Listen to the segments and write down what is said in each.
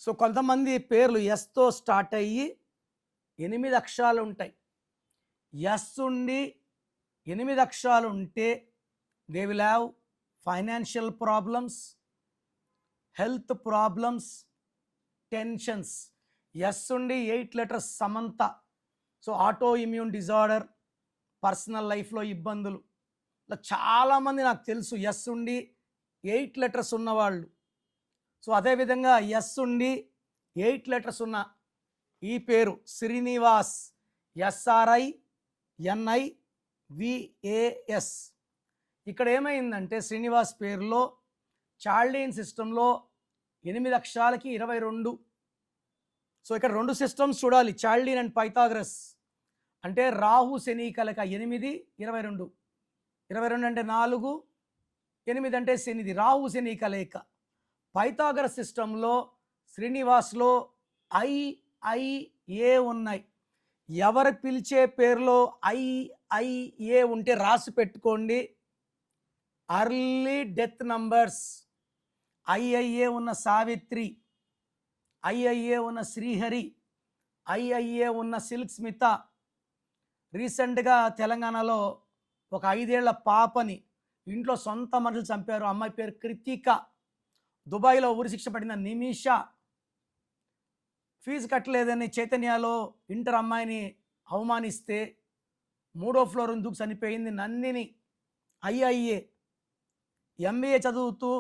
So కొంతమంది పేర్లు ఎస్తో start అయ్యి 8 అక్షరాలు ఉంటాయి. ఎస్ ఉండి 8 అక్షరాలు ఉంటే they will have financial problems, health problems, tensions. S ఉండి 8 letters Samantha. So autoimmune disorder, personal లైఫ్లో ఇబ్బందులు. ఇలా చాలామంది నాకు తెలుసు ఎస్ ఉండి 8 లెటర్స్ ఉన్నవాళ్ళు. సో అదేవిధంగా ఎస్ ఉండి 8 లెటర్స్ ఉన్న ఈ పేరు శ్రీనివాస్, SRINIVAS. ఇక్కడ ఏమైందంటే శ్రీనివాస్ పేరులో చాల్డీన్ సిస్టంలో 8 అక్షరాలకి 22. సో ఇక్కడ 2 సిస్టమ్స్ చూడాలి, చాల్డీన్ అండ్ పైథాగరస్. అంటే రాహు శని కలయిక 8, 22. 22 అంటే 4, 8 అంటే శనిది, రాహు శని కలయిక. పైథాగరస్ సిస్టంలో శ్రీనివాస్లో IIA ఉన్నాయి. ఎవరు పిలిచే పేరులో IIA ఉంటే రాసి పెట్టుకోండి. Early death numbers. IIA ఉన్న సావిత్రి, IIA ఉన్న శ్రీహరి, IIA ఉన్న సిల్క్ స్మిత. రీసెంట్గా తెలంగాణలో ఒక 5 ఏళ్ల పాపని ఇంట్లో సొంత మనుషులు చంపారు. అమ్మాయి పేరు కృతిక. దుబాయ్లో ఉరిశిక్ష పడిన నిమిష. ఫీజు కట్టలేదని చైతన్యలో ఇంటర్ అమ్మాయిని అవమానిస్తే 3వ ఫ్లోర్ దూకి చనిపోయింది నందిని. IIA. MBA చదువుతూ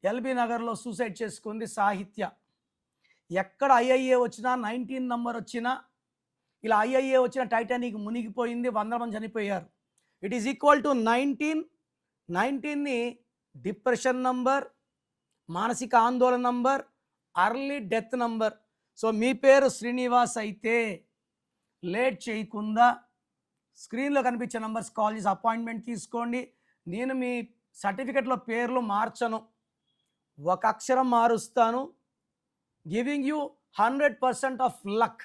LB నగర్లో సూసైడ్ చేసుకుంది సాహిత్య. ఎక్కడ IIA వచ్చినా 19 నంబర్ వచ్చినా, ఇలా IIA వచ్చిన టైటానిక్ మునిగిపోయింది, 100 మంది చనిపోయారు. It is equal to 19. 19ని డిప్రెషన్ నంబర్, మానసిక ఆందోళన number, early death number. So మీ పేరు శ్రీనివాస్ అయితే లేట్ చేయకుండా స్క్రీన్లో కనిపించే నంబర్స్ కాల్ చేసి అపాయింట్మెంట్ తీసుకోండి. నేను మీ సర్టిఫికెట్లో పేర్లు మార్చను, ఒక అక్షరం మారుస్తాను. Giving you 100% of luck.